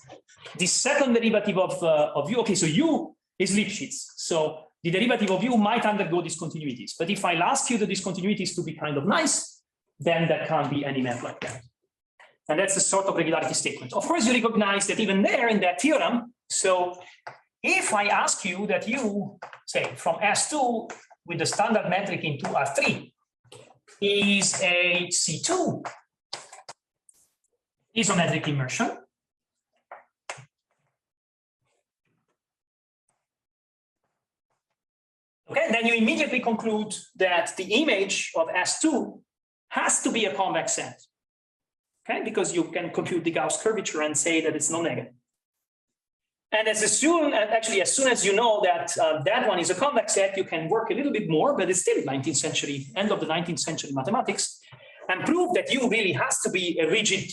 the second derivative of u, okay, so u is Lipschitz. So the derivative of u might undergo discontinuities. But if I'll ask you the discontinuities to be kind of nice, then there can't be any map like that. And that's a sort of regularity statement. Of course, you recognize that even there in that theorem, so if I ask you that u, say, from S2 with the standard metric into R3 is a C2 isometric immersion, okay, then you immediately conclude that the image of S2 has to be a convex set, okay, because you can compute the Gauss curvature and say that it's non-negative. And as soon as you know that that one is a convex set, you can work a little bit more, but it's still 19th century, end of the 19th century mathematics, and prove that U really has to be a rigid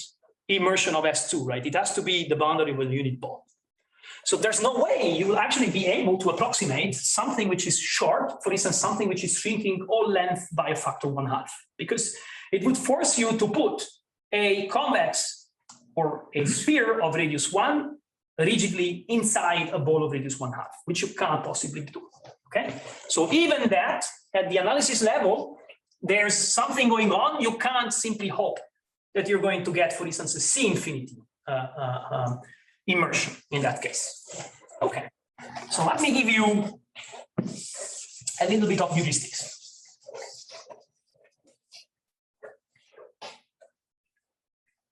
immersion of S2, right? It has to be the boundary with a unit bond. So there's no way you will actually be able to approximate something which is short, for instance, something which is shrinking all length by a factor 1/2, because it would force you to put a convex or a sphere of radius 1 rigidly inside a ball of radius 1/2, which you cannot possibly do. Okay, so even that at the analysis level, there's something going on. You can't simply hope that you're going to get, for instance, a C infinity immersion in that case. Okay, so let me give you a little bit of heuristics.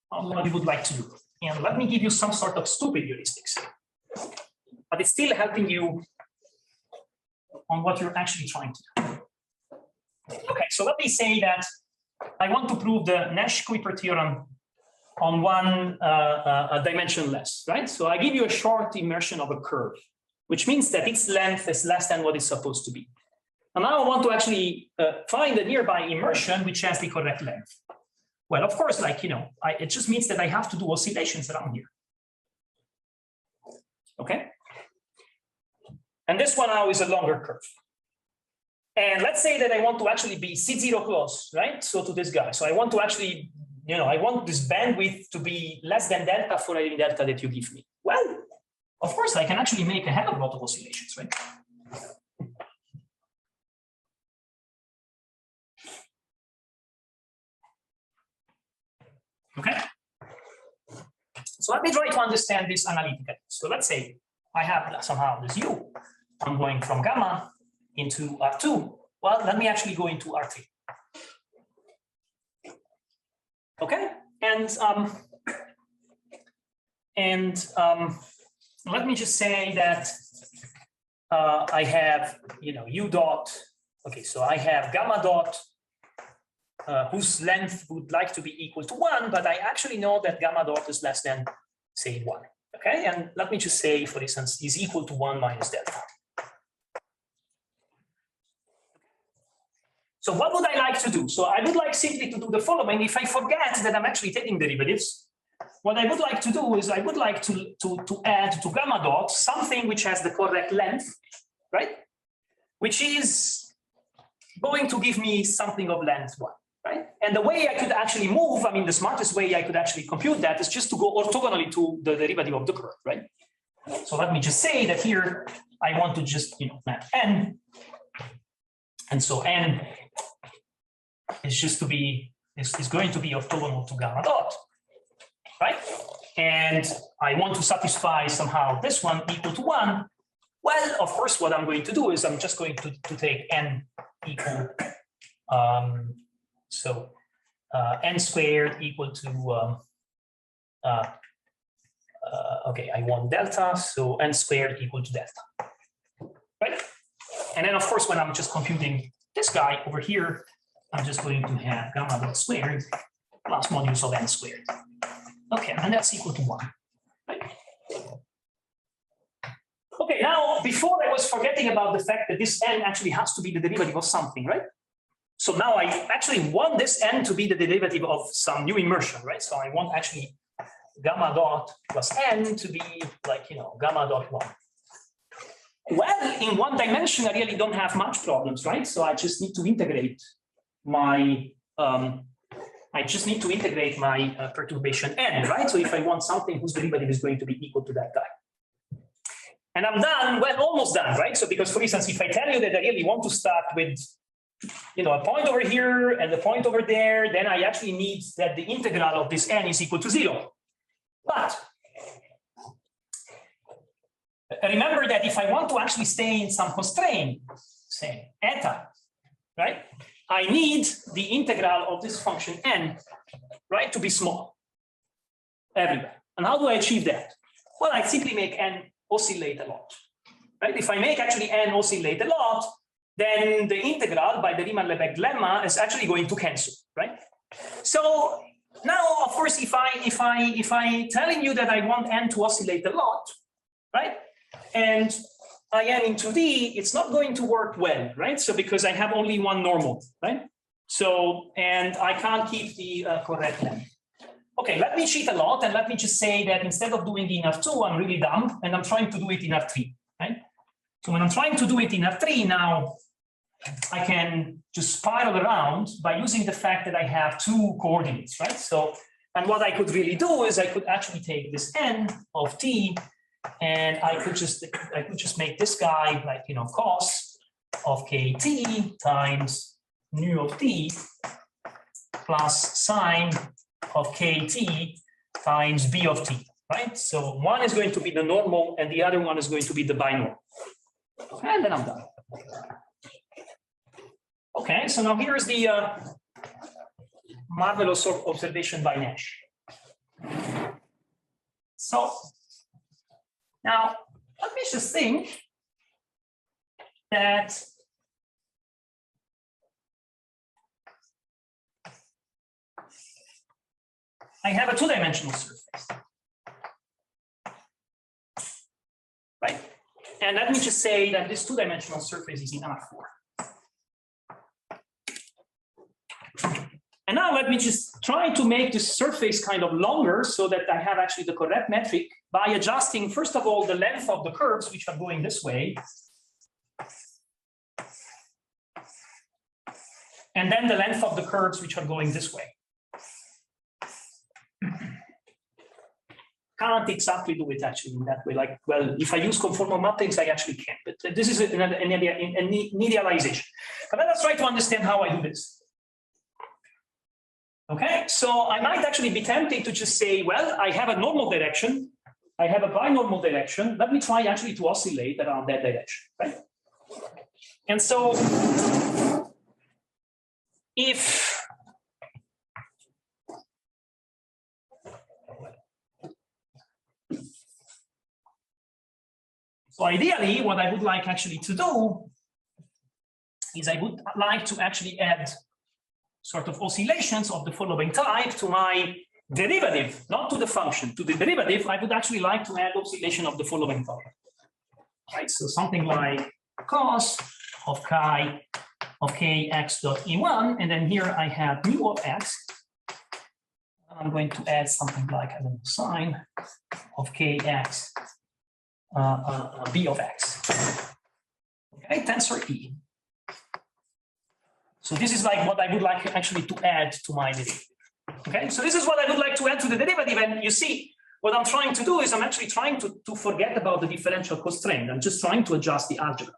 What you would like to do. And let me give you some sort of stupid heuristics, but it's still helping you on what you're actually trying to do. Okay, so let me say that I want to prove the Nash Coefficient theorem on one dimension less, right? So I give you a short immersion of a curve, which means that its length is less than what it's supposed to be. And now I want to actually find a nearby immersion which has the correct length. Well, of course, like, you know, it just means that I have to do oscillations around here. Okay. And this one now is a longer curve. And let's say that I want to actually be C0 close, right? So to this guy. So I want to actually, you know, I want this bandwidth to be less than delta for any delta that you give me. Well, of course, I can actually make a hell of a lot of oscillations, right? Okay. So let me try to understand this analytically. So let's say I have somehow this U. I'm going from gamma into R2. Well, let me actually go into R3. Okay, and let me just say that I have, u dot. Okay, so I have gamma dot whose length would like to be equal to 1, but I actually know that gamma dot is less than, say, 1. Okay, and let me just say, for instance, is equal to 1 minus delta. So what would I like to do? So I would like simply to do the following. If I forget that I'm actually taking derivatives, what I would like to do is I would like to add to gamma dot something which has the correct length, right? Which is going to give me something of length 1, right? And the way I could actually move, I mean, the smartest way I could actually compute that is just to go orthogonally to the derivative of the curve, right? So let me just say that here I want to just, map n. And so n is just to be, is going to be orthogonal to gamma dot, right? And I want to satisfy somehow this one equal to 1. Well, of course, what I'm going to do is I'm just going to take n equal, n squared equal to, okay, I want delta, so n squared equal to delta, right? And then, of course, when I'm just computing this guy over here, I'm just going to have gamma dot squared plus modulus of n squared. Okay, and that's equal to 1, right? Okay, now, before I was forgetting about the fact that this n actually has to be the derivative of something, right? So now I actually want this n to be the derivative of some new immersion, right? So I want actually gamma dot plus n to be like, gamma dot 1. Well, in one dimension, I really don't have much problems, right? So I just need to integrate my perturbation n, right? So if I want something whose derivative is going to be equal to that guy. And I'm done, well, almost done, right? So because, for instance, if I tell you that I really want to start with, a point over here and a point over there, then I actually need that the integral of this n is equal to 0. But remember that if I want to actually stay in some constraint, say eta, right? I need the integral of this function n, right, to be small everywhere. And how do I achieve that? Well, I simply make n oscillate a lot, right? If I make actually n oscillate a lot, then the integral by the Riemann-Lebesgue lemma is actually going to cancel, right? So now, of course, if I telling you that I want n to oscillate a lot, right? And I am in 2D, it's not going to work well, right? So because I have only one normal, right? So, and I can't keep the correct length. Okay, let me cheat a lot and let me just say that instead of doing it in F2, I'm really dumb and I'm trying to do it in F3, right? So when I'm trying to do it in F3 now, I can just spiral around by using the fact that I have 2 coordinates, right? So, and what I could really do is I could actually take this n of t and I could just make this guy like, cos of kt times nu of t plus sine of kt times b of t, right? So one is going to be the normal and the other one is going to be the binormal. And then I'm done. Okay, so now here's the marvelous observation by Nash. So now let me just think that I have a 2-dimensional surface, right? And let me just say that this 2-dimensional surface is in R4. And now let me just try to make this surface kind of longer so that I have actually the correct metric by adjusting, first of all, the length of the curves, which are going this way. And then the length of the curves, which are going this way. Can't exactly do it actually in that way. Like, well, if I use conformal mappings, I actually can. But this is an idealization. But let us try to understand how I do this. Okay, so I might actually be tempted to just say, well, I have a normal direction, I have a binormal direction. Let me try actually to oscillate around that direction, right? And so if ideally, what I would like actually to do is I would like to actually add sort of oscillations of the following type to my derivative, not to the function, to the derivative. I would actually like to add oscillation of the following type. Right, so something like cos of chi of kx dot e1, and then here I have mu of x. I'm going to add something like, I don't know, sine of kx b of x. Okay, tensor E. So this is like what I would like actually to add to my derivative. Okay, so this is what I would like to add to the derivative, and you see, what I'm trying to do is I'm actually trying to forget about the differential constraint. I'm just trying to adjust the algebra,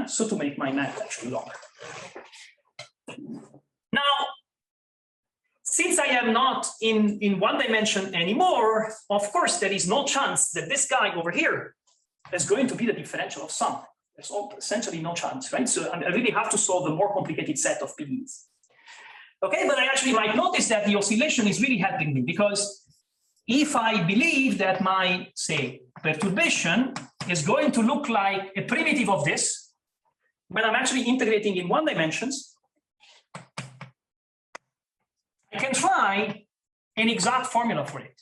so to make my math actually longer. Now, since I am not in one dimension anymore, of course, there is no chance that this guy over here is going to be the differential of some. There's essentially no chance, right? So I really have to solve a more complicated set of PDEs. Okay, but I actually might notice that the oscillation is really helping me, because if I believe that my, say, perturbation is going to look like a primitive of this, when I'm actually integrating in one dimensions, I can try an exact formula for it.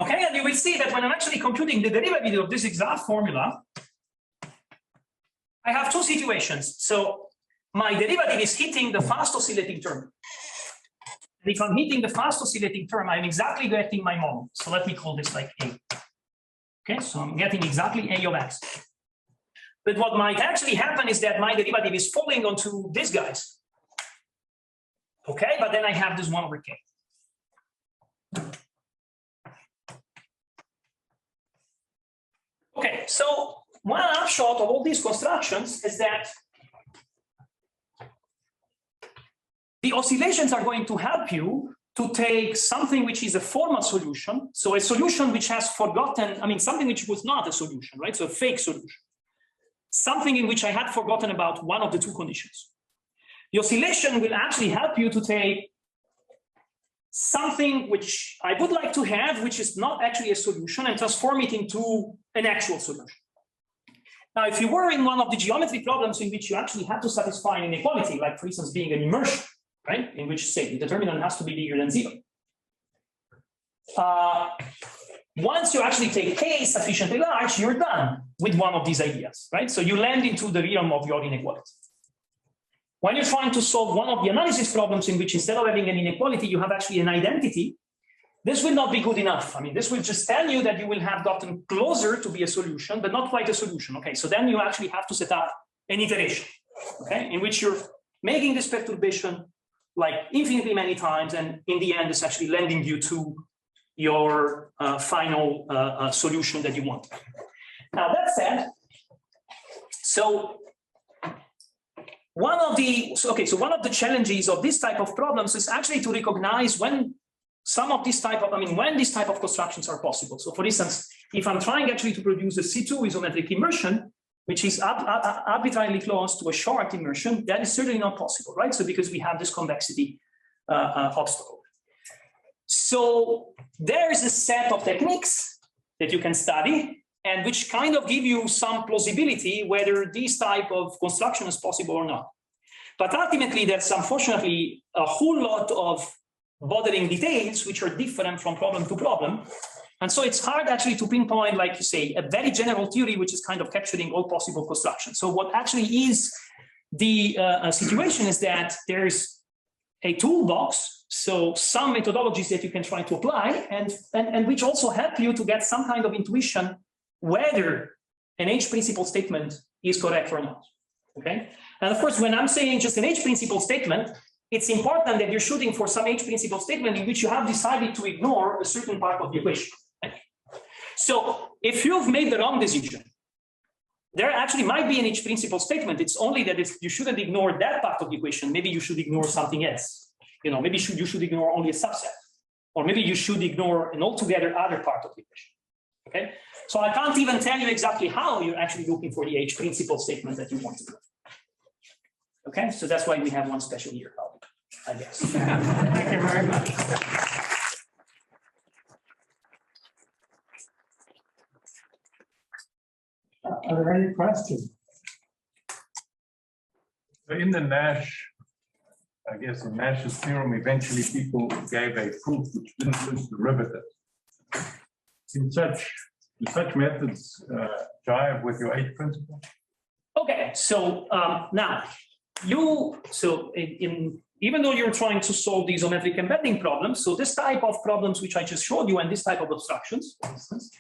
Okay, and you will see that when I'm actually computing the derivative of this exact formula, I have two situations. So my derivative is hitting the fast oscillating term. And if I'm hitting the fast oscillating term, I'm exactly getting my moment. So let me call this like A. Okay, so I'm getting exactly A of x. But what might actually happen is that my derivative is falling onto these guys. Okay, but then I have this 1 over k. Okay, so one upshot of all these constructions is that the oscillations are going to help you to take something which is a formal solution, so a solution which has forgotten, I mean, something which was not a solution, right? So a fake solution, something in which I had forgotten about one of the two conditions. The oscillation will actually help you to take something which I would like to have, which is not actually a solution, and transform it into an actual solution. Now, if you were in one of the geometry problems in which you actually had to satisfy an inequality, like for instance, being an immersion, right, in which, say, the determinant has to be bigger than 0. Once you actually take k sufficiently large, you're done with one of these ideas, right? So you land into the realm of your inequality. When you're trying to solve one of the analysis problems in which instead of having an inequality, you have actually an identity, this will not be good enough. I mean, this will just tell you that you will have gotten closer to be a solution, but not quite a solution. Okay, so then you actually have to set up an iteration, okay, in which you're making this perturbation like infinitely many times, and in the end, it's actually lending you to your final solution that you want. Now, that said, so one of the challenges of this type of problems is actually to recognize when some of this type of, when these type of constructions are possible. So for instance, if I'm trying actually to produce a C2 isometric immersion, which is arbitrarily close to a short immersion, that is certainly not possible, right? So because we have this convexity obstacle. So there's a set of techniques that you can study and which kind of give you some plausibility whether this type of construction is possible or not. But ultimately, there's unfortunately a whole lot of bothering details which are different from problem to problem. And so it's hard actually to pinpoint, like you say, a very general theory which is kind of capturing all possible constructions. So what actually is the situation is that there's a toolbox, so some methodologies that you can try to apply and which also help you to get some kind of intuition whether an H principle statement is correct or not, okay? And of course, when I'm saying just an H principle statement, it's important that you're shooting for some H principle statement in which you have decided to ignore a certain part of the equation. So if you've made the wrong decision, there actually might be an H principle statement. It's only that you shouldn't ignore that part of the equation. Maybe you should ignore something else. You know, maybe you should ignore only a subset, or maybe you should ignore an altogether other part of the equation. Okay, so I can't even tell you exactly how you're actually looking for the H principle statement that you want to do. Okay, so that's why we have one special year, I guess. Thank you very much. Are there any questions? So in the Nash, I guess in Nash's theorem, eventually people gave a proof which didn't use derivatives. Do such methods jive with your H principle? Okay, so now even though you're trying to solve the isometric embedding problems, so this type of problems which I just showed you and this type of obstructions, for instance,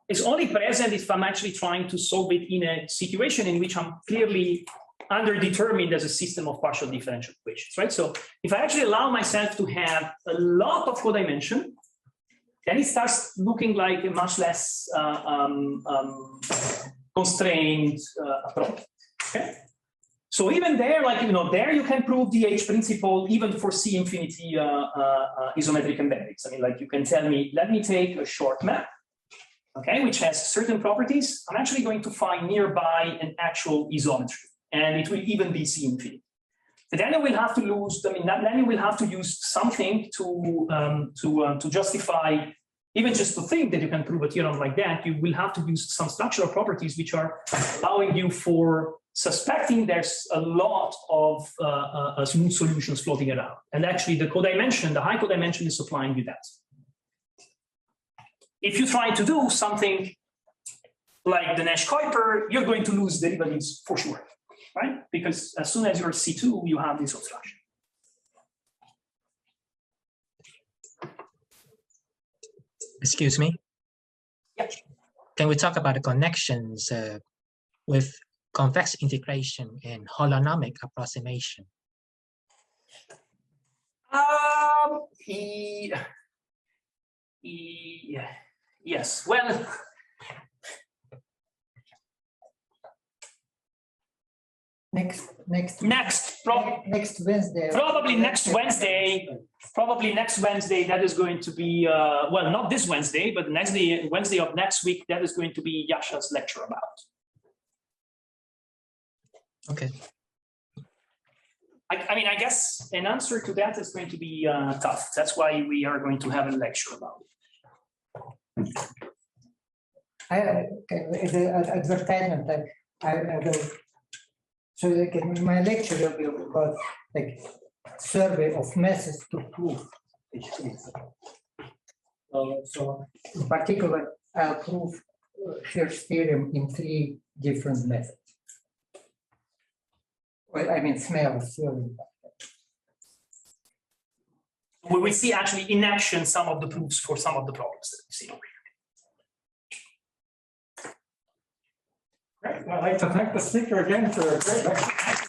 is only present if I'm actually trying to solve it in a situation in which I'm clearly underdetermined as a system of partial differential equations, right? So if I actually allow myself to have a lot of codimension, then it starts looking like a much less constrained approach. Okay. So even there, like, there you can prove the H principle even for C infinity isometric embeddings. I mean, like, you can tell me, let me take a short map, okay, which has certain properties. I'm actually going to find nearby an actual isometry, and it will even be C infinity. But then you will have to then you will have to use something to justify, even just to think that you can prove a theorem like that. You will have to use some structural properties which are allowing you for suspecting there's a lot of smooth solutions floating around. And actually the codimension, the high codimension is supplying you that. If you try to do something like the Nash Kuiper, you're going to lose derivatives for sure, right? Because as soon as you're C2, you have this obstruction. Excuse me? Yep. Can we talk about the connections with convex integration and holonomic approximation? Yes, well, Next Wednesday. Probably next Wednesday, that is going to be, well, not this Wednesday, but Wednesday of next week, that is going to be Yasha's lecture about. Okay. I mean, I guess an answer to that is going to be tough. That's why we are going to have a lecture about it. The advertisement, I will. So my lecture will be about like survey of methods to prove H principle. So in particular, I'll prove Hirsch's theorem in 3 different methods. Well, I mean, Smail's theorem. We will see actually in action some of the proofs for some of the problems that we see over here. Great. I'd like to thank the speaker again for a great lecture.